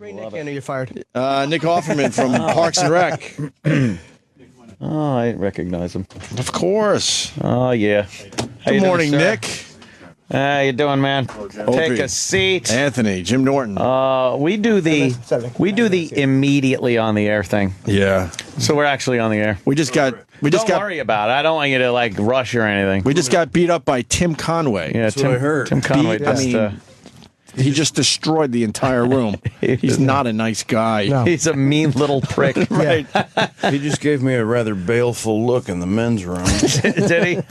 Bring Nick in or you're fired. Nick Offerman from Parks and Rec. Oh, I recognize him. Of course. Oh, yeah. Good morning, Nick. How you doing, man? Opie. Take a seat. Anthony, Jim Norton. We do the immediately on the air thing. Yeah. So we're actually on the air. Don't worry about it. I don't want you to like rush or anything. We just got beat up by Tim Conway. Yeah, That's what I heard. Tim Conway. He just destroyed the entire room. He's not a nice guy. No. He's a mean little prick. Right. He just gave me a rather baleful look in the men's room. Did he?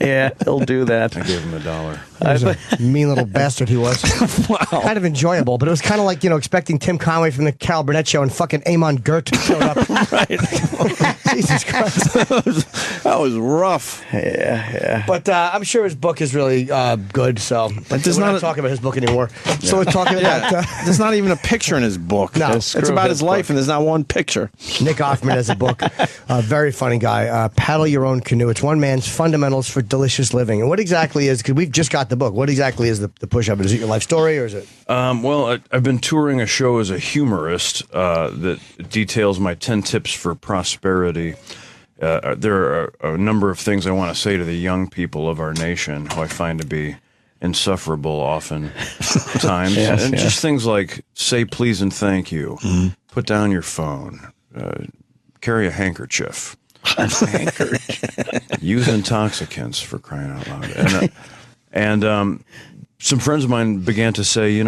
Yeah, he'll do that. I gave him $1. He was a mean little bastard he was. Wow. Kind of enjoyable, but it was kind of like, expecting Tim Conway from the Carol Burnett show and fucking Amon Gert showed up. Right. Jesus Christ. That was rough. Yeah. But I'm sure his book is really good, so we're not talking about his book anymore. So we're talking about... There's not even a picture in his book. No. It's about his life, and there's not one picture. Nick Offerman has a book. Very funny guy. Paddle Your Own Canoe. It's one man's fundamentals for delicious living. And what exactly is... Because we've just got the book. What exactly is the push-up? Is it your life story, or is it... Well, I've been touring a show as a humorist that details my 10 tips for prosperity. There are a number of things I want to say to the young people of our nation who I find to be insufferable often times. Just things like say please and thank you, put down your phone, carry a handkerchief. Use intoxicants, for crying out loud. And some friends of mine began to say,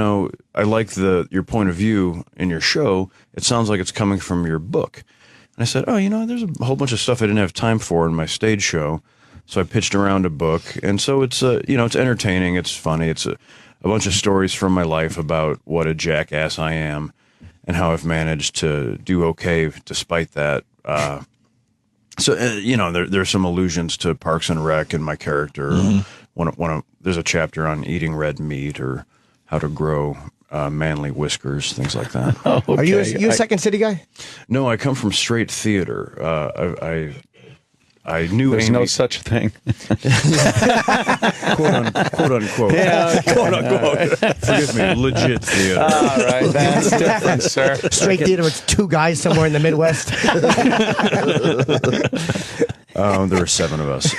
I like your point of view in your show. It sounds like it's coming from your book. And I said, there's a whole bunch of stuff I didn't have time for in my stage show. So I pitched around a book. And so it's, it's entertaining. It's funny. It's a bunch of stories from my life about what a jackass I am and how I've managed to do okay despite that. There's some allusions to Parks and Rec and my character. There's a chapter on eating red meat or how to grow manly whiskers, things like that. Okay. Are you a Second City guy? No, I come from straight theater. I knew there's Amy, no such thing. quote unquote. Yeah, okay. Quote unquote. Forgive me, legit theater. All right, that's different, sir. Straight theater with two guys somewhere in the Midwest. There were 7 of us.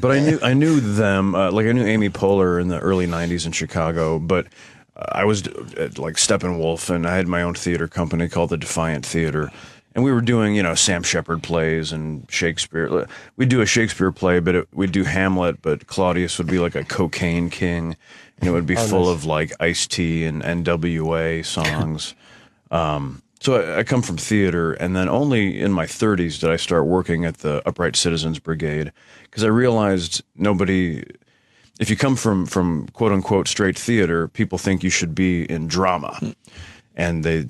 But I knew them. Like I knew Amy Poehler in the early 90s in Chicago, but I was like Steppenwolf, and I had my own theater company called the Defiant Theater. And we were doing, Sam Shepard plays and Shakespeare. We'd do a Shakespeare play, but we'd do Hamlet, but Claudius would be like a cocaine king, and it would be full of like Ice-T and NWA songs. So I come from theater, and then only in my 30s did I start working at the Upright Citizens Brigade, because I realized if you come from quote-unquote straight theater, people think you should be in drama. And they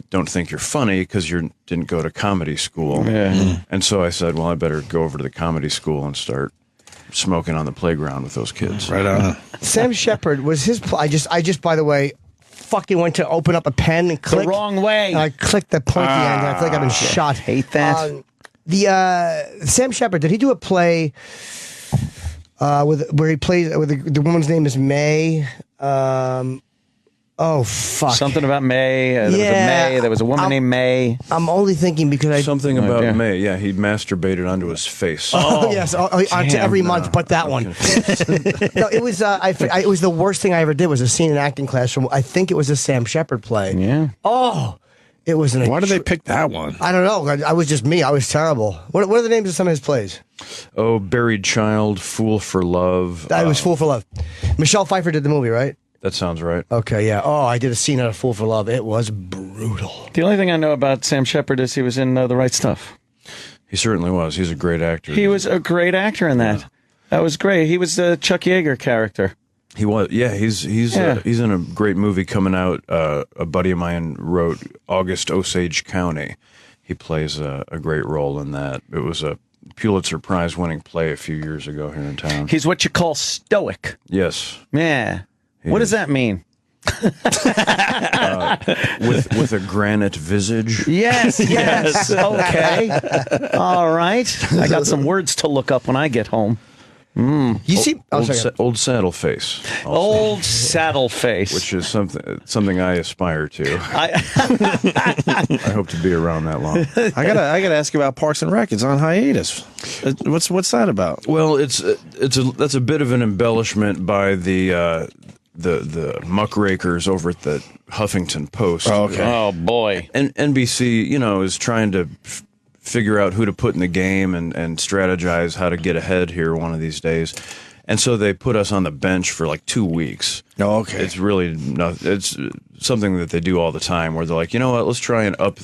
don't think you're funny because you didn't go to comedy school. Yeah. And so I said, well, I better go over to the comedy school and start smoking on the playground with those kids. Right on. Sam Shepard was his... I just, by the way, fucking went to open up a pen and click. The wrong way. And I clicked the pointy end. I feel like I've been shot. Hate that. Sam Shepard, did he do a play where he plays... where the woman's name is May... oh, fuck. Something about May. There was a May. There was a woman named May. I'm only thinking because Something about May. Yeah, he masturbated onto his face. Oh, yes. Onto every month but that one. No, it was it was the worst thing I ever did was a scene in acting class from, I think it was a Sam Shepard play. Yeah. Oh, it was an... Why did they pick that one? I don't know. I was just me. I was terrible. What are the names of some of his plays? Oh, Buried Child, Fool for Love. It was Fool for Love. Michelle Pfeiffer did the movie, right? That sounds right. Okay, yeah. Oh, I did a scene out of Fool for Love. It was brutal. The only thing I know about Sam Shepard is he was in The Right Stuff. He certainly was. He's a great actor. He was a great actor in that. Yeah. That was great. He was the Chuck Yeager character. He was. Yeah, he's in a great movie coming out. A buddy of mine wrote August Osage County. He plays a great role in that. It was a Pulitzer Prize winning play a few years ago here in town. He's what you call stoic. Yes. Yeah. What does that mean? With a granite visage. Yes. Okay. All right. I got some words to look up when I get home. You see, Old saddle face. also, Old saddle face. which is something I aspire to. I hope to be around that long. I gotta ask you about Parks and Rec. It's on hiatus. What's that about? Well, that's a bit of an embellishment by the muckrakers over at the Huffington Post. Oh, okay. Oh boy. And NBC, is trying to figure out who to put in the game and strategize how to get ahead here one of these days. And so they put us on the bench for like 2 weeks. Oh, okay. It's really it's something that they do all the time where they're like, you know what, let's try and up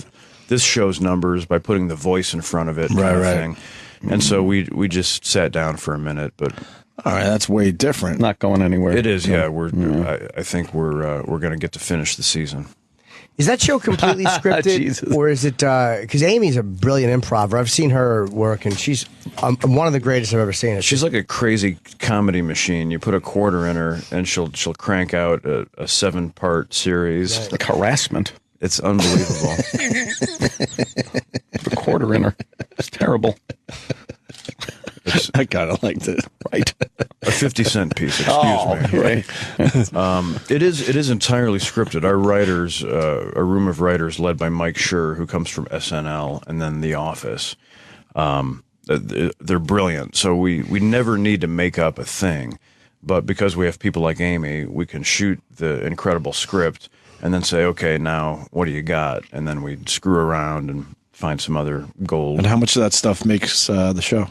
this show's numbers by putting the voice in front of it kind of thing. And so we just sat down for a minute, but All right, that's way different. Not going anywhere. it is, yeah. I think we're going to get to finish the season. Is that show completely scripted, Jesus. or is it? Because Amy's a brilliant improver. I've seen her work, and she's one of the greatest I've ever seen. She's like a crazy comedy machine. You put a quarter in her, and she'll crank out a 7-part series. It's like harassment. It's unbelievable. The quarter in her. It's terrible. I kind of liked it. Right. A 50-cent piece. Excuse me. Right. It is entirely scripted. Our writers, a room of writers led by Mike Schur, who comes from SNL and then The Office. They're brilliant. So we never need to make up a thing. But because we have people like Amy, we can shoot the incredible script and then say, okay, now what do you got? And then we screw around and find some other gold. And how much of that stuff makes the show?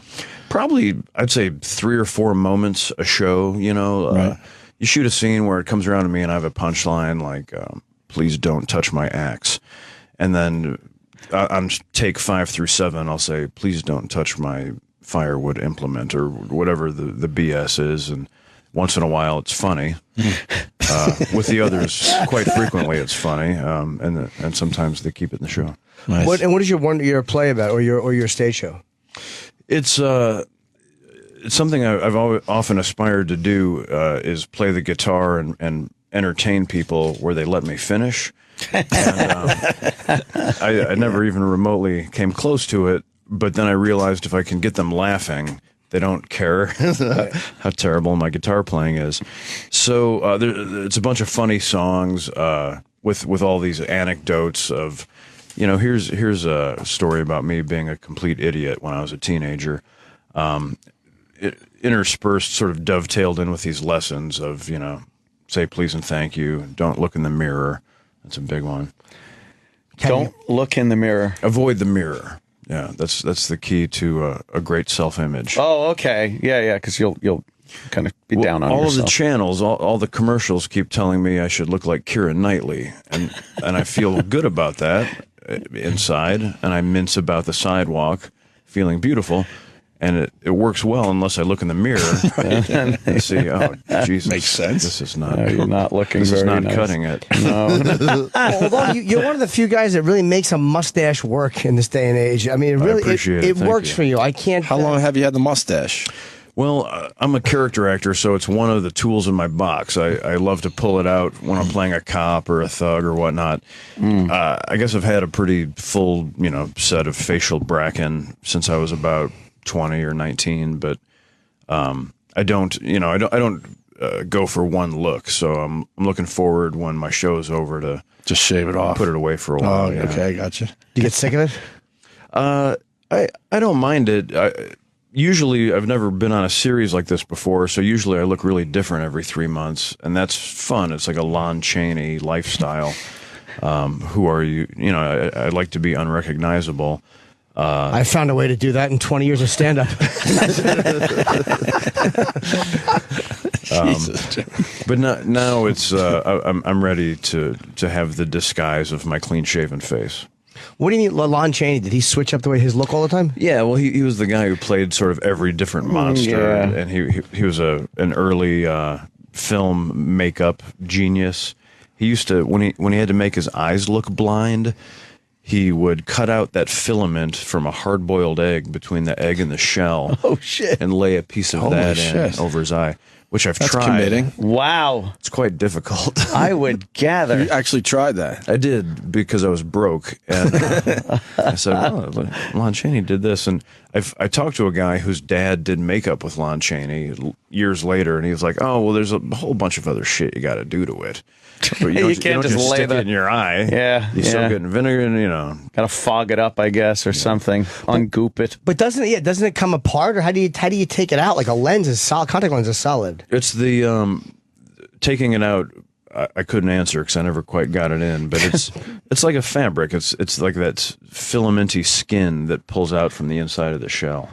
Probably, I'd say 3 or 4 moments a show, Right. You shoot a scene where it comes around to me and I have a punchline like, please don't touch my axe. And then on take 5 through 7, I'll say, please don't touch my firewood implement or whatever the BS is. And once in a while, it's funny. With the others, quite frequently, it's funny. And sometimes they keep it in the show. Nice. What is your play about, or your stage show? It's something I've often aspired to do is play the guitar and entertain people where they let me finish. And, I never even remotely came close to it, but then I realized if I can get them laughing, they don't care how terrible my guitar playing is. So it's a bunch of funny songs with all these anecdotes of, here's a story about me being a complete idiot when I was a teenager. It interspersed, sort of dovetailed in with these lessons of, say please and thank you. Don't look in the mirror. That's a big one. Don't look in the mirror. Avoid the mirror. Yeah, that's the key to a great self-image. Oh, okay. Yeah, because you'll kind of be down on all yourself. of the channels, all the commercials keep telling me I should look like Keira Knightley, and I feel good about that inside, and I mince about the sidewalk, feeling beautiful. And it works well unless I look in the mirror and see, oh, Jesus. Makes sense. This is not, You're not looking this very is not nice. cutting it. No. Although you're one of the few guys that really makes a mustache work in this day and age. I mean, it really appreciate it. it Thank works you. for you. I can't. How long have you had the mustache? Well, I'm a character actor, so it's one of the tools in my box. I love to pull it out when I'm playing a cop or a thug or whatnot. I guess I've had a pretty full, set of facial bracken since I was about 20 or 19, but I don't go for one look. So I'm looking forward when my show is over to Just shave it off. put it away for a while. Oh, yeah. okay, I got you. Do you get sick of it? I don't mind it. Usually, I've never been on a series like this before, so usually I look really different every 3 months, and that's fun. It's like a Lon Chaney lifestyle. Who are you? I like to be unrecognizable. I found a way to do that in 20 years of stand-up. But now it's I'm ready to have the disguise of my clean-shaven face. What do you mean, Lon Chaney? Did he switch up the way his look all the time? Yeah, well, he was the guy who played sort of every different monster, yeah. and he was an early film makeup genius. He used to when he had to make his eyes look blind, he would cut out that filament from a hard-boiled egg between the egg and the shell. Oh, shit. And lay a piece of Holy that shit. in over his eye, which I've That's tried. committing. Wow. It's quite difficult. I would gather. You actually tried that. I did because I was broke, and I said, "Oh, Lon Chaney did this," and I talked to a guy whose dad did makeup with Lon Chaney years later, and he was like, "Oh, well, there's a whole bunch of other shit you got to do to it. But You can't just lay stick that- it in your eye. Yeah, you yeah. soak it in vinegar, and Gotta fog it up, I guess, or something. Ungoop it. But doesn't it come apart, or how do you take it out? Like a lens is solid, contact lens is solid. it's the taking it out. I couldn't answer because I never quite got it in, but it's like a fabric. It's like that filamenty skin that pulls out from the inside of the shell.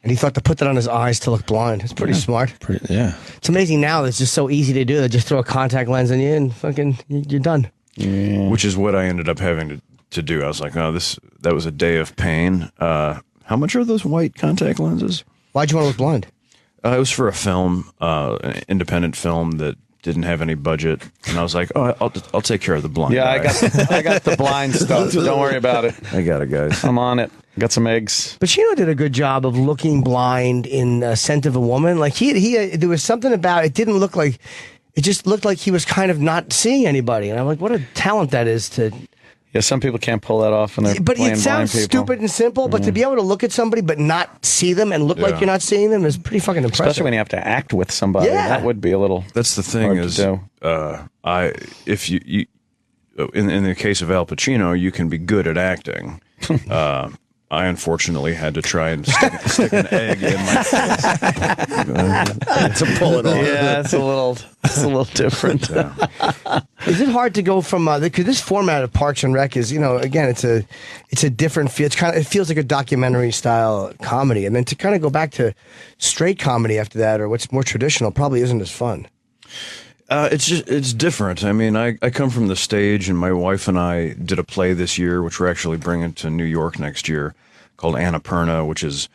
And he thought to put that on his eyes to look blind. It's pretty smart. Yeah. It's amazing now. It's just so easy to do. They just throw a contact lens in you and fucking you're done. Which is what I ended up having to do. I was like, oh, that was a day of pain. How much are those white contact lenses? Why'd you want to look blind? It was for a film, an independent film that didn't have any budget, and I was like, "Oh, I'll take care of the blind." Yeah, guy. I got the blind stuff. Don't worry about it. I got it, guys. I'm on it. Got some eggs. Pacino did a good job of looking blind in Scent of a Woman. Like there was something about it. Didn't look like it. Just looked like he was kind of not seeing anybody. And I'm like, what a talent that is to. Yeah, some people can't pull that off, and they're But playing it sounds blind people. stupid and simple. But to be able to look at somebody but not see them and look like Yeah. you're not seeing them is pretty fucking impressive. Especially when you have to act with somebody. Yeah. That would be a little. That's the thing hard to do. if you in the case of Al Pacino, you can be good at acting. I unfortunately had to try and stick an egg in my face to pull it off. Yeah, it's a little different. Is it hard to go from because this format of Parks and Rec is, again, it's a different feel. It feels like a documentary style comedy, and then to kind of go back to straight comedy after that, or what's more traditional, probably isn't as fun. It's different. I mean, I come from the stage, and my wife and I did a play this year, which we're actually bringing to New York next year, called Annapurna, which is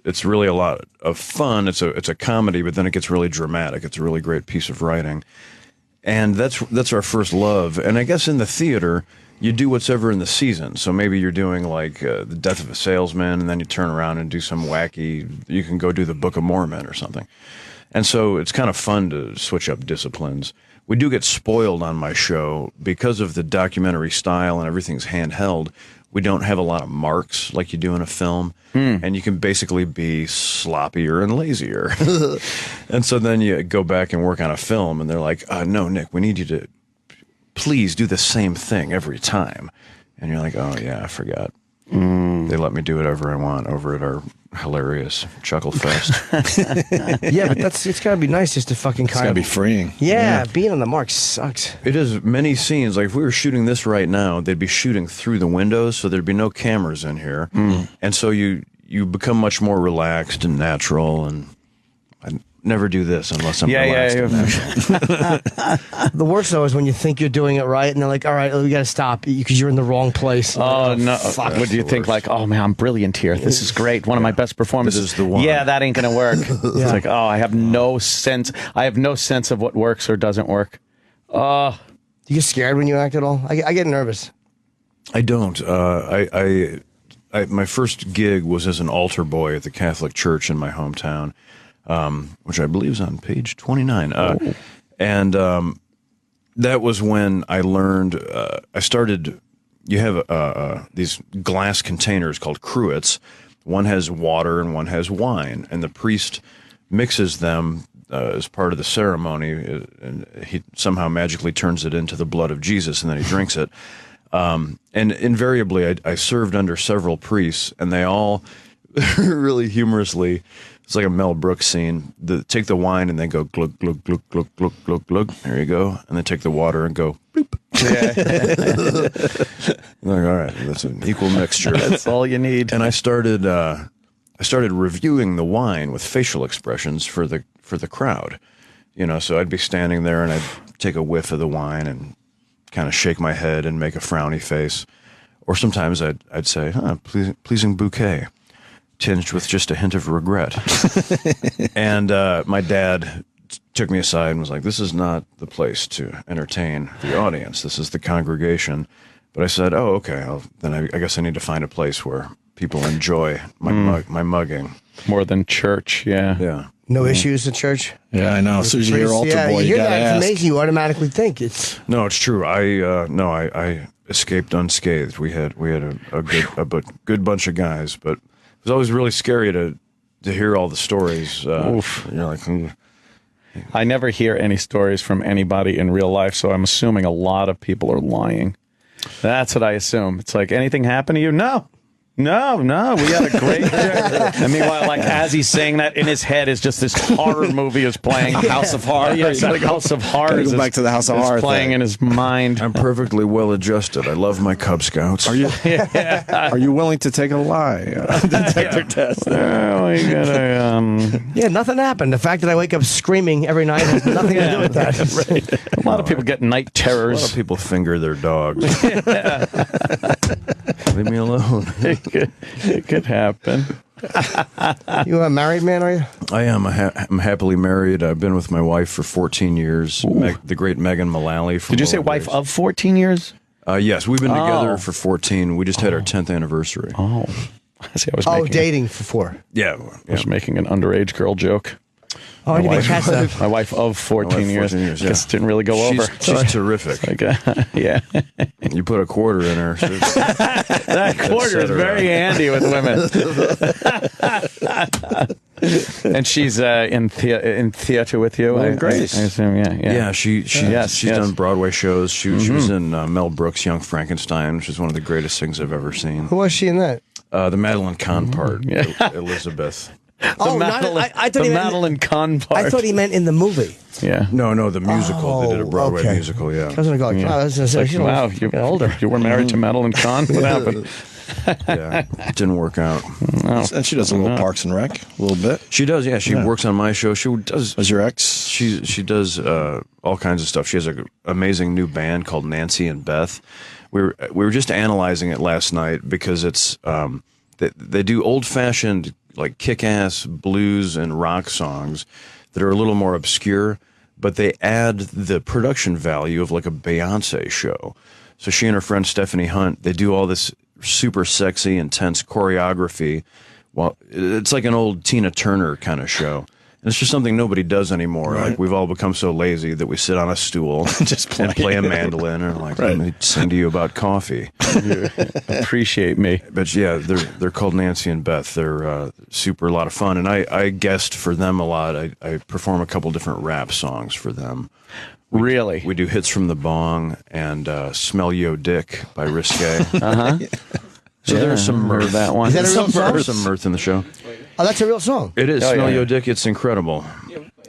it's really a lot of fun. It's a comedy, but then it gets really dramatic. It's a really great piece of writing, and that's our first love. And I guess in the theater, you do what's ever in the season. So maybe you're doing like The Death of a Salesman, and then you turn around and do some wacky. You can go do the Book of Mormon or something. And so it's kind of fun to switch up disciplines. We do get spoiled on my show because of the documentary style and everything's handheld. We don't have a lot of marks like you do in a film, and you can basically be sloppier and lazier. And so then you go back and work on a film, and they're like, no, Nick, we need you to please do the same thing every time. And you're like, oh, yeah, I forgot. They let me do whatever I want over at our hilarious Chuckle Fest. Yeah, but it's got to be nice just to fucking It's gotta be freeing. Yeah, being on the mark sucks. It is many scenes. Like if we were shooting this right now, they'd be shooting through the windows, so there'd be no cameras in here. And so you become much more relaxed and natural. And I never do this unless I'm relaxed and natural. The worst though is when you think you're doing it right, and they're like, "All right, we got to stop because you're in the wrong place." Oh, no. fuck. What do you think? Like, oh, man, I'm brilliant here. This is great. One of my best performances. This is the one. Yeah, that ain't going to work. It's like, oh, I have no sense. I have no sense of what works or doesn't work. Do you get scared when you act at all? I get nervous. I don't. My first gig was as an altar boy at the Catholic Church in my hometown, which I believe is on page 29. And that was when I learned, I started, you have these glass containers called cruets. One has water and one has wine, and the priest mixes them as part of the ceremony, and he somehow magically turns it into the blood of Jesus, and then he drinks it. And invariably, I served under several priests, and they all really humorously, it's like a Mel Brooks scene, take the wine and then go glug, glug, glug, glug, glug, glug, glug. There you go. And then take the water and go bloop. Like, all right, that's an equal mixture. That's all you need. And I started reviewing the wine with facial expressions for the crowd. So I'd be standing there and I'd take a whiff of the wine and kind of shake my head and make a frowny face. Or sometimes I'd say, pleasing bouquet, tinged with just a hint of regret. And my dad took me aside and was like, this is not the place to entertain the audience. This is the congregation. But I said, oh, okay, then I guess I need to find a place where people enjoy my mugging. More than church, yeah. Yeah. No issues in church? Yeah, I know. As soon as you hear altar boy, you hear gotta that, ask. it's amazing. You automatically think it's... No, it's true. I escaped unscathed. We had a good bunch of guys, but was always really scary to hear all the stories. Oof. You're like, I never hear any stories from anybody in real life, so I'm assuming a lot of people are lying. That's what I assume. It's like, anything happened to you? No. We had a great day. And meanwhile, like, as he's saying that, in his head is just this horror movie is playing. House of Horrors. Yes, House of Horrors. Go back to the House of is Horror playing thing. in his mind. I'm perfectly well adjusted. I love my Cub Scouts. Are you Are you willing to take a lie detector test? Oh, we gotta, Yeah, nothing happened. The fact that I wake up screaming every night has nothing to do with that. a lot of people get night A lot terrors. of people finger their dogs. Leave me alone. It could happen. You a married man, are you? I am. I'm happily married. I've been with my wife for 14 years. The great Megan Mullally. From Did you say Lower wife Days. of 14 years? Yes, we've been together Oh. for 14. We just had our 10th anniversary. Oh. See, I was Oh, making, dating for 4. Yeah. I was making an underage girl joke. Oh, I didn't even catch that. My wife of 14 My wife, 14 years, Guess it didn't really go over. She's terrific. Like, yeah. You put a quarter in her. That quarter is very handy with women. And she's in theater with you. Well, Grace. I assume, yeah. Yeah, she's Yes. done Broadway shows. She was in Mel Brooks' Young Frankenstein, which is one of the greatest things I've ever seen. Who was she in that? The Madeline Kahn part, Elizabeth. Oh, not, I thought he meant, Madeline Kahn part. I thought he meant in the movie. Yeah. No, the musical. They did a Broadway okay. musical, yeah. I was going to go, like, wow, I was gonna say, Like, she's wow, getting older. You were married to Madeline Kahn? What happened? Yeah, it didn't work out. And she does a little Parks and Rec, a little bit. She does, yeah. She works on my show. She does. Was your ex? She does all kinds of stuff. She has an amazing new band called Nancy and Beth. We were just analyzing it last night because it's they do old fashioned like kick-ass blues and rock songs that are a little more obscure, but they add the production value of like a Beyonce show. So she and her friend Stephanie Hunt, they do all this super sexy, intense choreography. Well, it's like an old Tina Turner kind of show. And it's just something nobody does anymore. Right. Like we've all become so lazy that we sit on a stool Just and play a mandolin or like let me sing to you about coffee. You appreciate me. But yeah, they're called Nancy and Beth. They're super a lot of fun, and I guest for them a lot. I perform a couple different rap songs for them. Really? We do Hits from the Bong and Smell Yo Dick by Risque. So there's some mirth. Heard that one. Is that a real song? There's some mirth in the show. Oh, that's a real song. It is. Oh, Smell yeah. Yo Dick. It's incredible.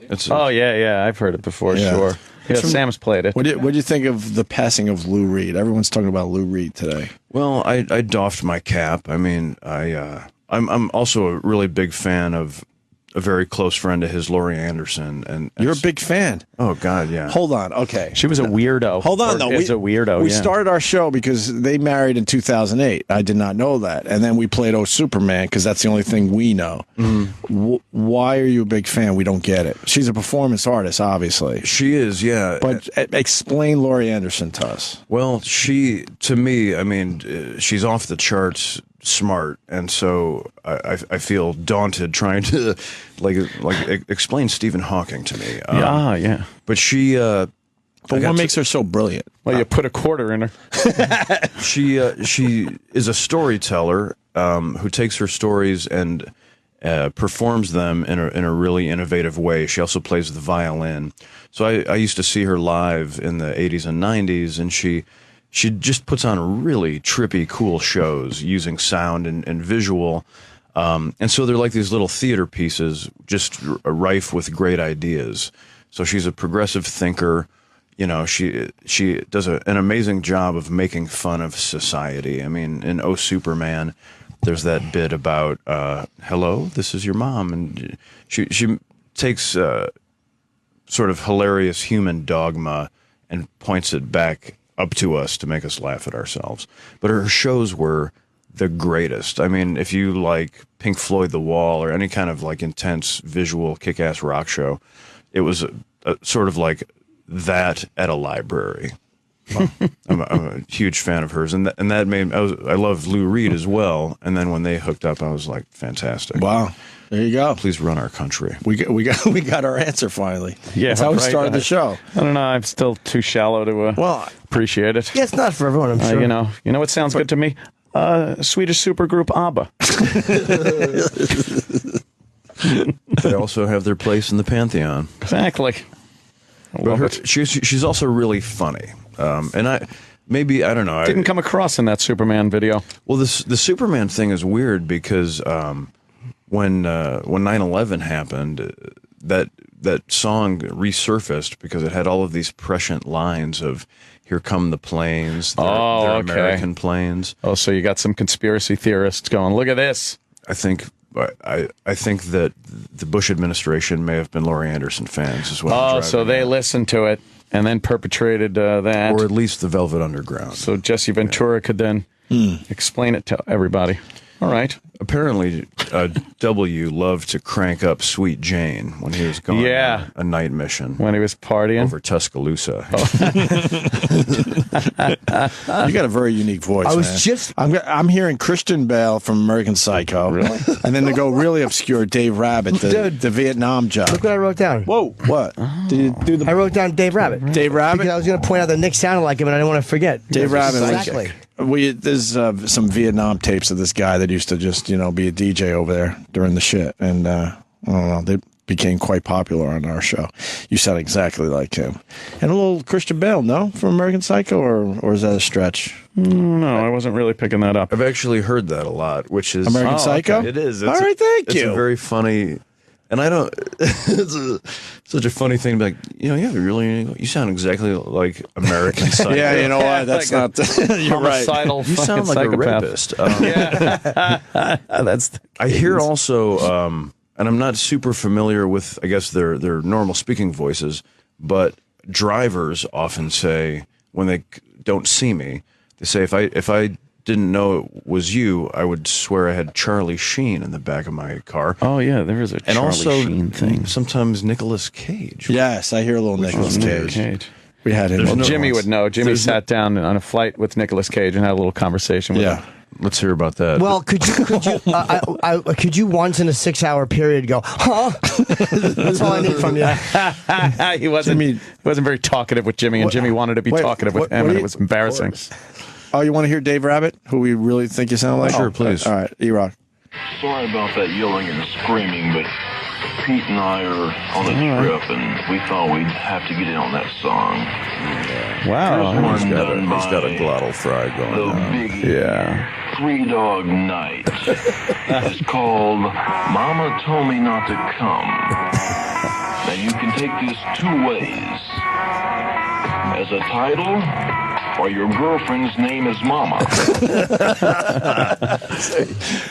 It's Oh, yeah. I've heard it before, Yeah. sure. Yeah, Sam's played it. What do you think of the passing of Lou Reed? Everyone's talking about Lou Reed today. Well, I doffed my cap. I mean, I'm also a really big fan of a very close friend of his, Laurie Anderson. And You're a big fan. Oh God, yeah. Hold on. Okay. She was a weirdo. Hold on, Or though. is a weirdo, We yeah. started our show because they married in 2008. I did not know that. And then we played Oh Superman because that's the only thing we know. Why are you a big fan? We don't get it. She's a performance artist, obviously. She is, yeah. But explain Laurie Anderson to us. Well, she, to me, I mean, she's off the charts smart, and so I feel daunted trying to like explain Stephen Hawking to me. Yeah. But she, But what makes her so brilliant? Well, you put a quarter in her. she is a storyteller who takes her stories and performs them in a really innovative way. She also plays the violin. So I used to see her live in the 80s and 90s, and she just puts on really trippy, cool shows using sound and visual. And so they're like these little theater pieces, just rife with great ideas. So she's a progressive thinker. You know, she does an amazing job of making fun of society. I mean, in Oh Superman, there's that bit about, hello, this is your mom. And she takes sort of hilarious human dogma and points it back up to us to make us laugh at ourselves. But her shows were the greatest. I mean, if you like Pink Floyd The Wall or any kind of like intense visual kick-ass rock show, it was a sort of like that at a library. I'm a huge fan of hers, and that made I love Lou Reed as well. And then when they hooked up, I was like, fantastic! Wow. There you go. Please run our country. We got our answer finally. Yeah, That's how we right. started the show. I don't know. I'm still too shallow to Well, appreciate it. Yeah, it's not for everyone, I'm sure. You know what sounds good to me? Swedish supergroup ABBA. They also have their place in the pantheon. Exactly. But she's also really funny. And I don't know. Didn't come across in that Superman video. Well, the Superman thing is weird because when 9/11 happened, that song resurfaced because it had all of these prescient lines of "Here come the planes, they're okay. American planes." Oh, so you got some conspiracy theorists going, look at this. I think that the Bush administration may have been Laurie Anderson fans as well. Oh, so they listened to it and then perpetrated that. Or at least the Velvet Underground. So Jesse Ventura could then explain it to everybody. All right. Apparently, W loved to crank up Sweet Jane when he was going on a night mission. When he was partying. Over Tuscaloosa. You got a very unique voice, I'm hearing Christian Bale from American Psycho. Really? And then to go really obscure, Dave Rabbit, the Vietnam job. Look what I wrote down. Whoa, what? Did you do the... I wrote down Dave Rabbit. Dave Rabbit? Because I was going to point out that Nick sounded like him, and I didn't want to forget. Dave Rabbit. Exactly. There's some Vietnam tapes of this guy that used to just, be a DJ over there during the shit. And I don't know, they became quite popular on our show. You sound exactly like him. And a little Christian Bale, no? From American Psycho, or is that a stretch? No, I wasn't really picking that up. I've actually heard that a lot, which is... American Psycho? Okay. It is. All right, thank you. It's a very funny... And I don't... It's such a funny thing to be like, you sound exactly like American Psycho. Yeah, you know what? That's like not... You're right. You sound like psychopath. a rapist. I hear also, and I'm not super familiar with, I guess, their normal speaking voices, but drivers often say, when they don't see me, they say, if I didn't know it was you, I would swear I had Charlie Sheen in the back of my car. Oh, yeah, there is a Charlie Sheen thing. Sometimes Nicolas Cage. Yes, I hear a little Nicolas Cage. We had him. Well, Jimmy would know. Jimmy sat down on a flight with Nicolas Cage and had a little conversation with him. Let's hear about that. Well, could you once in a 6-hour period go, huh? That's all I need from you. He wasn't very talkative with Jimmy, and Jimmy wanted to be talkative with him, and it was embarrassing. Oh, you want to hear Dave Rabbit, who we really think you sound like? Sure, please. All right, E-Rock. Sorry about that yelling and screaming, but Pete and I are on a trip, and we thought we'd have to get in on that song. Wow. Here's He's one got a by glottal fry going the on. big Three Dog Night. It's called Mama Told Me Not to Come. Now you can take this two ways. As a title, or your girlfriend's name is Mama.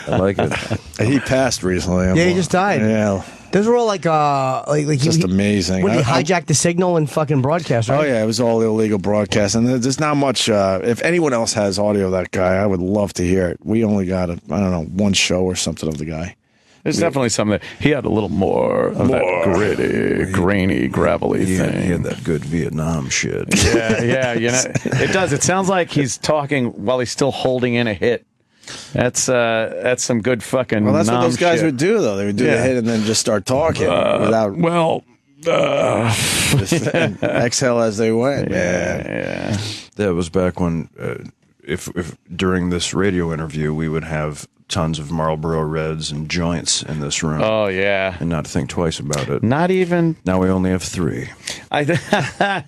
I like it. He passed recently. Yeah, he just died. Yeah. Those were all like Just amazing. When he hijacked the signal and fucking broadcast, right? Oh, yeah, it was all illegal broadcast. And there's not much, if anyone else has audio of that guy, I would love to hear it. We only got, one show or something of the guy. There's definitely something that he had a little more of that gritty, grainy, gravelly thing. He had that good Vietnam shit. Yeah, it does. It sounds like he's talking while he's still holding in a hit. That's some good fucking. Well, that's what those guys shit. would do, though. They would do the hit and then just start talking without. Just exhale as they went. Yeah. That was back when, if during this radio interview, we would have tons of Marlboro Reds and joints in this room. Oh yeah, and not think twice about it. Not even. Now we only have 3. I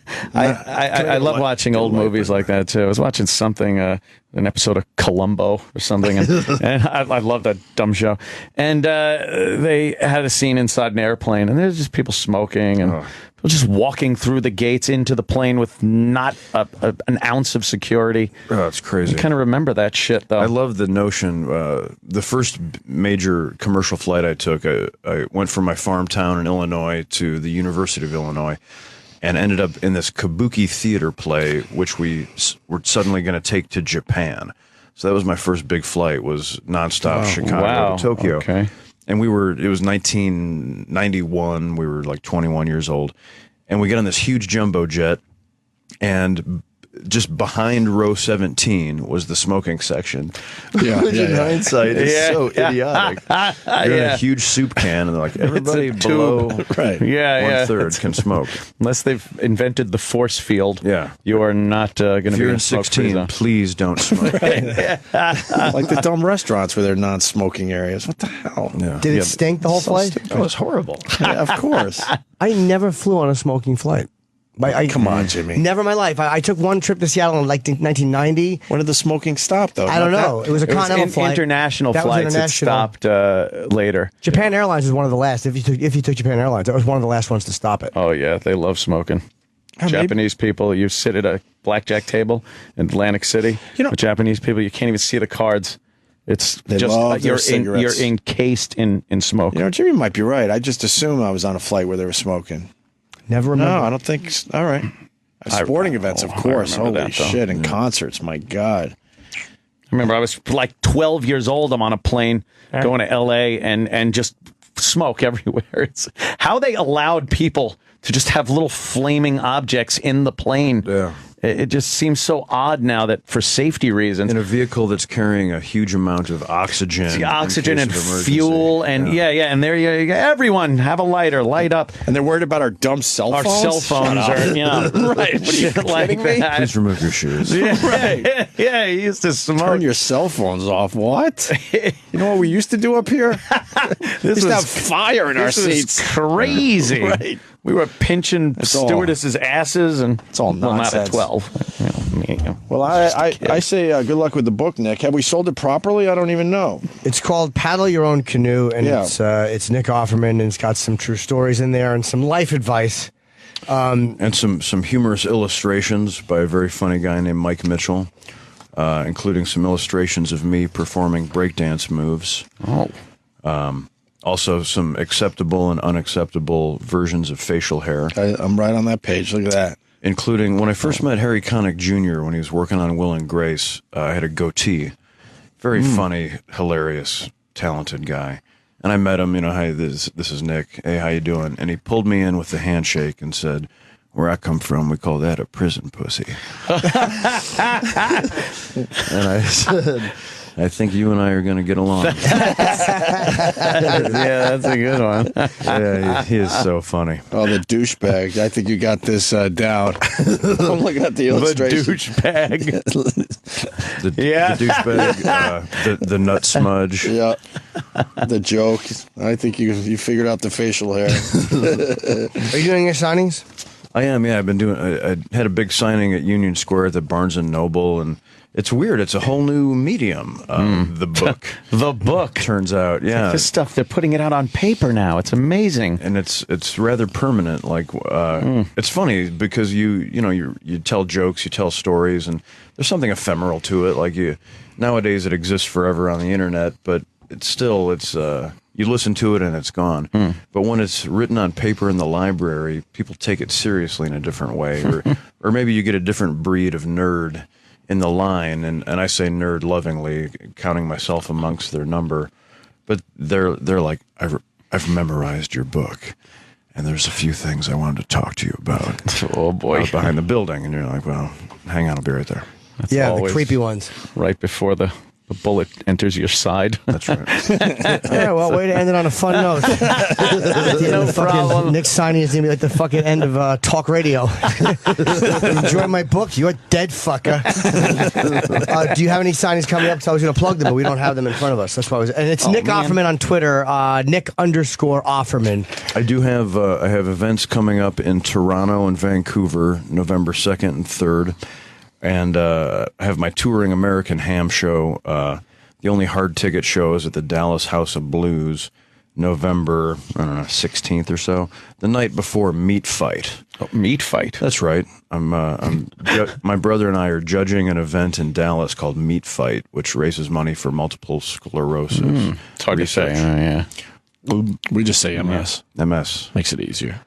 love watching old movies like that too. I was watching something, an episode of Columbo or something, and I love that dumb show. And they had a scene inside an airplane, and there's just people smoking and people just walking through the gates into the plane with not an ounce of security. Oh, it's crazy. You kind of remember that shit, though. I love the notion. The first major commercial flight I took, I went from my farm town in Illinois to the University of Illinois, and ended up in this kabuki theater play, which we were suddenly going to take to Japan. So that was my first big flight, was nonstop Chicago to Tokyo. Okay. And it was 1991. We were like 21 years old. And we get on this huge jumbo jet. And just behind row 17 was the smoking section. Yeah, Which in hindsight is so idiotic. You're in a huge soup can, and they're like, everybody below Right. one-third can smoke. Unless they've invented the force field, Yeah. you are not going to If be you're in in smoke 16, zone. please don't smoke. Like the dumb restaurants where they're non-smoking areas. What the hell? Yeah. Did it stink the whole flight? That was horrible. Yeah, of course. I never flew on a smoking flight. Come on, Jimmy. Never in my life. I took one trip to Seattle in like 1990. When did the smoking stop, though? I don't know. It was a It was continental flight. international That was flights. international. It stopped later. Japan Airlines was one of the last. If you took Japan Airlines, that was one of the last ones to stop it. Oh yeah, they love smoking. Japanese people, you sit at a blackjack table in Atlantic City. With Japanese people, you can't even see the cards. It's They just love their you're cigarettes. encased in smoke. You know, Jimmy might be right. I just assumed I was on a flight where they were smoking. Never remember. No, I don't think. All right. Sporting events, of I course. remember Holy that, though. shit. And concerts, my God. I remember I was like 12 years old. I'm on a plane going to L.A. and just smoke everywhere. It's how they allowed people to just have little flaming objects in the plane. Yeah. It just seems so odd now that for safety reasons. In a vehicle that's carrying a huge amount of oxygen. The oxygen in and case of emergency. fuel and and there you go. Everyone have a lighter, light up. And they're worried about our dumb cell Our phones? cell phones are, right. What are you like kidding me? that. Please remove your shoes. Right. Yeah, he used to smoke. Turn your cell phones off. What? You know what we used to do up here? This used to have fire in our this was seats. crazy. Right. We were pinching all- stewardesses' asses, and It's all well, not at nonsense. 12. You know, me. Well, I say good luck with the book, Nick. Have we sold it properly? I don't even know. It's called Paddle Your Own Canoe, and Yeah. it's Nick Offerman, and it's got some true stories in there and some life advice. And some humorous illustrations by a very funny guy named Mike Mitchell, including some illustrations of me performing breakdance moves. Oh. Also, some acceptable and unacceptable versions of facial hair, I'm right on that page. Look at that. including when I first met Harry Connick Jr. when he was working on Will and Grace. I had a goatee. Very funny, hilarious, talented guy. And I met him, hi, this is Nick. Hey, how you doing? And he pulled me in with the handshake and said, where I come from, we call that a prison pussy. And I said, I think you and I are going to get along. Yeah, that's a good one. Yeah, he is so funny. Oh, the douchebag. I think you got this down. I'm looking at the The illustration. douchebag. The douchebag, the nut smudge. Yeah. The joke. I think you figured out the facial hair. Are you doing your signings? I am, yeah. I've been doing. I had a big signing at Union Square at the Barnes and Noble, and it's weird. It's a whole new medium. The book. The book. Turns out, yeah. This stuff, they're putting it out on paper now. It's amazing. And it's rather permanent. Like it's funny because you tell jokes, you tell stories, and there's something ephemeral to it. Like nowadays it exists forever on the internet, but it's you listen to it and it's gone. But when it's written on paper in the library, people take it seriously in a different way, or maybe you get a different breed of nerd in the line, and I say nerd lovingly, counting myself amongst their number. But they're like, I've memorized your book, and there's a few things I wanted to talk to you about. Oh, boy. Out behind the building, and you're like, well, hang on, I'll be right there. Yeah, the always- creepy ones. Right before the bullet enters your side. That's right. Yeah, well, way to end it on a fun note. No problem. Nick's signing is going to be like the fucking end of talk radio. Enjoy my book. You're dead, fucker. Do you have any signings coming up? Because I was going to plug them, but we don't have them in front of us. That's why I was. And it's Nick man. Offerman on Twitter. Nick_Offerman. I do have I have events coming up in Toronto and Vancouver, November 2nd and 3rd. And I have my touring American Ham show. The only hard ticket show is at the Dallas House of Blues, November 16th or so, the night before Meat Fight. Oh, meat fight. That's right. My brother and I are judging an event in Dallas called Meat Fight, which raises money for multiple sclerosis. It's hard to say. research. Yeah. We just say MS. MS. Makes it easier.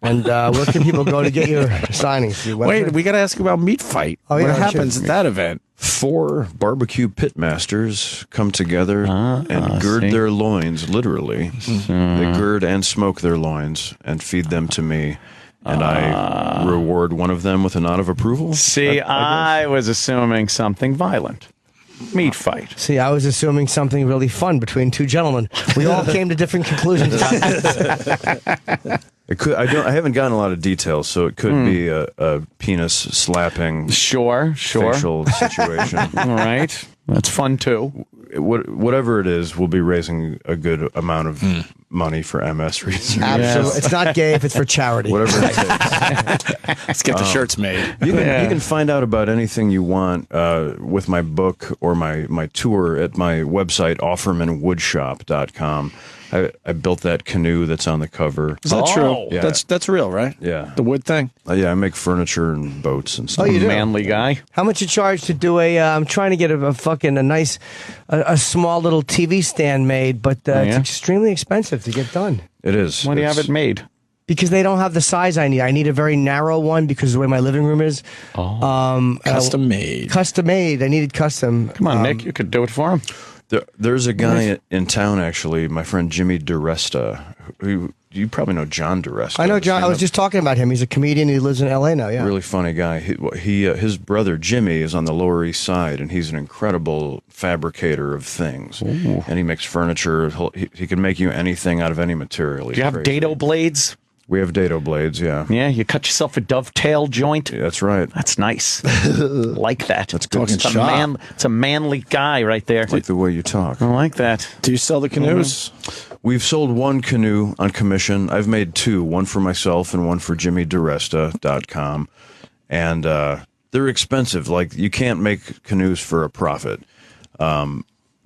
And where can people go to get your signings? Your Wait, website? we got to ask about Meat Fight. Oh, yeah, what sure. happens at that event? 4 barbecue pitmasters come together and gird see. their loins, literally. They gird and smoke their loins and feed them to me. and I reward one of them with a nod of approval. See, I was assuming something violent. Meat fight. See, I was assuming something really fun between two gentlemen. We all came to different conclusions about this. It could. I haven't gotten a lot of details, so it could be a penis slapping Sure. facial situation. All right. That's fun, too. Whatever it is, we'll be raising a good amount of money for MS research. Absolutely. It's not gay if it's for charity. Whatever it takes. Let's get the shirts made. You can find out about anything you want with my book or my tour at my website, offermanwoodshop.com. I built that canoe that's on the cover. Is that true? Yeah. That's real, right? Yeah. The wood thing? Yeah, I make furniture and boats and stuff. Oh, you do? Manly guy. How much you charge to do I'm trying to get a small little TV stand made, but yeah? it's extremely expensive to get done. It is. Why do you have it made? Because they don't have the size I need. I need a very narrow one because of the way my living room is. Custom made. Custom made. I needed custom. Come on, Nick. You could do it for him. There's a guy in town, actually, my friend Jimmy DiResta, who you probably know John DiResta. I know John. I was just talking about him. He's a comedian. He lives in L.A. now, yeah. Really funny guy. His brother Jimmy is on the Lower East Side, and he's an incredible fabricator of things. Ooh. And he makes furniture. He can make you anything out of any material. Do you have dado blades? We have dado blades, yeah. Yeah, you cut yourself a dovetail joint. Yeah, that's right. That's nice. Like that. That's good. It's a manly guy right there. Like the way you talk. I like that. Do you sell the canoes? We've sold one canoe on commission. I've made two, one for myself and one for JimmyDiResta.com. And they're expensive. Like, you can't make canoes for a profit.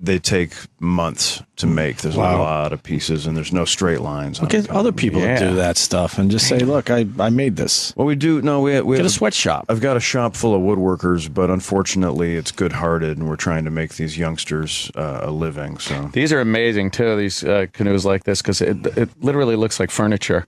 They take months to make. There's a lot of pieces, and there's no straight lines. Get other people to do that stuff and just say, look, I made this. Well, we do. No, we get a sweatshop. I've got a shop full of woodworkers, but unfortunately, it's good-hearted, and we're trying to make these youngsters a living. So these are amazing, too, these canoes like this, because it literally looks like furniture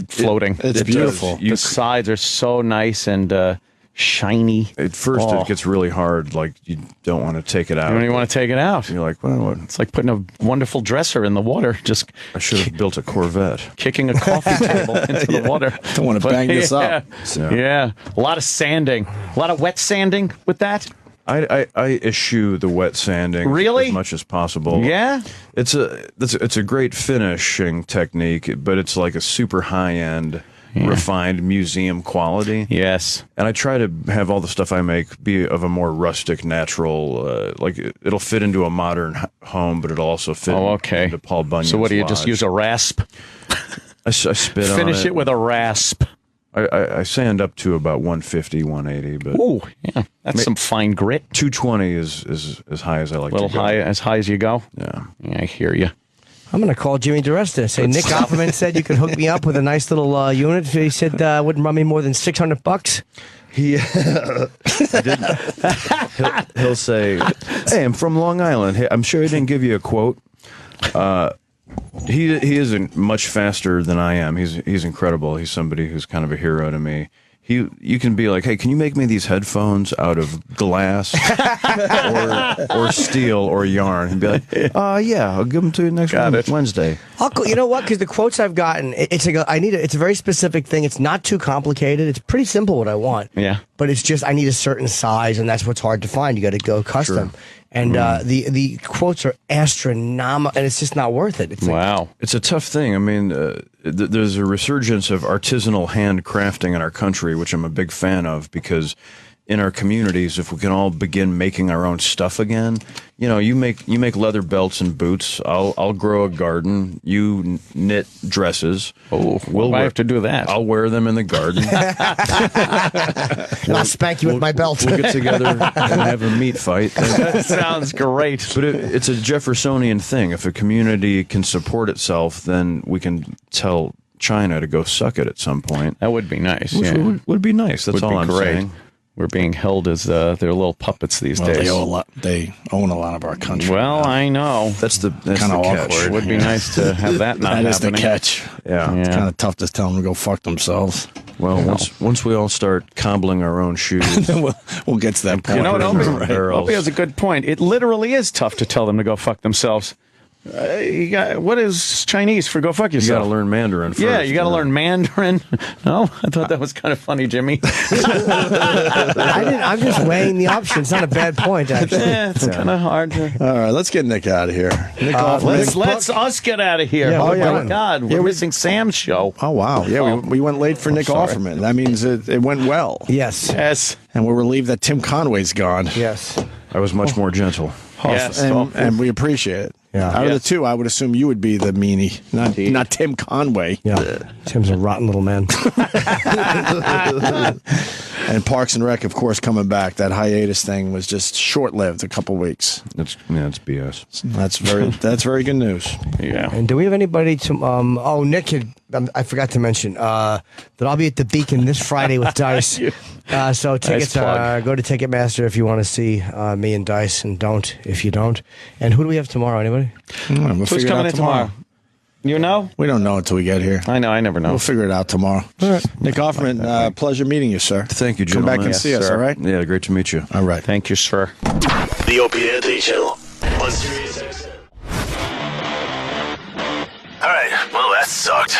floating. It's beautiful. The sides are so nice and shiny. At first, it gets really hard. Like, you don't want to take it out. You don't even want to take it out. You're like, well, what? It's like putting a wonderful dresser in the water. Just I should have built a Corvette. Kicking a coffee table into the water. Don't want to bang this up. Yeah. A lot of sanding. A lot of wet sanding with that. I eschew the wet sanding really? As much as possible. Yeah, it's a great finishing technique, but it's like a super high-end, refined museum quality. Yes. And I try to have all the stuff I make be of a more rustic, natural, like it'll fit into a modern home, but it'll also fit into Paul Bunyan's So what do you lodge. Just use a rasp? I spit on it. Finish it with a rasp. I sand up to about 150, 180, but ooh, yeah, that's some fine grit. 220 is as high as I like to go. A little high, as high as you go. Yeah, I hear you. I'm going to call Jimmy DiResta and say, Nick Offerman said you could hook me up with a nice little unit. He said wouldn't run me more than $600. He'll say, hey, I'm from Long Island. Hey, I'm sure he didn't give you a quote. He isn't much faster than I am. He's incredible. He's somebody who's kind of a hero to me. You can be like, hey, can you make me these headphones out of glass or steel or yarn? And be like, yeah, I'll give them to you next Wednesday. You know what? Because the quotes I've gotten, it's a very specific thing. It's not too complicated. It's pretty simple what I want. Yeah. But it's just I need a certain size, and that's what's hard to find. You got to go custom. Sure. And the quotes are astronomical, and it's just not worth it. It's wow. It's a tough thing. I mean, there's a resurgence of artisanal handcrafting in our country, which I'm a big fan of, because in our communities, if we can all begin making our own stuff again, you make leather belts and boots. I'll grow a garden. You knit dresses. Oh, I have to do that. I'll wear them in the garden. And I'll spank you with my belt. We'll get together and have a meat fight. That sounds great. But it's a Jeffersonian thing. If a community can support itself, then we can tell China to go suck it at some point. That would be nice. Which would be nice. That's all I'm saying. We're being held as their little puppets these days. They own a lot of our country. Well, I know. That's kind of awkward. It would be nice to have that not that happening. That is the catch. Yeah. It's kind of tough to tell them to go fuck themselves. Well, once we all start cobbling our own shoes, we'll get to that point. Opie has a good point. It literally is tough to tell them to go fuck themselves. You got what is Chinese for go fuck You yourself? got to learn Mandarin first. Yeah, you got to learn Mandarin. No, I thought that was kind of funny, Jimmy. I'm just weighing the options. It's not a bad point, actually. Yeah, it's kind of hard to. All right, let's get Nick out of here. Nick Offerman. Let's us get out of here. Yeah, oh we're my done. God, we're missing Sam's show. Oh, wow. Yeah, we went late for Nick sorry. Offerman. That means it went well. Yes. Yes, And we're relieved that Tim Conway's gone. Yes. I was much more gentle. yes. And we appreciate it. Yeah. Out of the Yes. two, I would assume you would be the meanie, not Tim Conway. Yeah. Tim's a rotten little man. And Parks and Rec, of course, coming back. That hiatus thing was just short-lived, a couple weeks. It's BS. That's very good news. Yeah. And do we have anybody to? Nick had. I forgot to mention that I'll be at the Beacon this Friday with Dice. So tickets plug. go to Ticketmaster if you want to see me and Dice, and don't if you don't. And who do we have tomorrow? Anybody? We'll Who's figure it coming out in tomorrow? You know? We don't know until we get here. I know. I never know. We'll figure it out tomorrow. All right. Nick Offerman, pleasure meeting you, sir. Thank you, Come gentlemen. back and Yes, see us, sir. all right? Yeah, great to meet you. All right. Thank you, sir. The Opie and Anthony Channel on Sirius XM. All right, well, that sucked.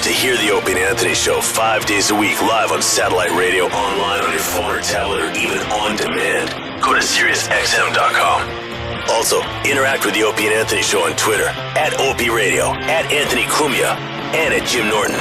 To hear the Opie and Anthony Show 5 days a week live on satellite radio, online on your phone or tablet, or even on demand, go to SiriusXM.com. Also, interact with the Opie and Anthony Show on Twitter, @Opie Radio, @Anthony Cumia, and @Jim Norton.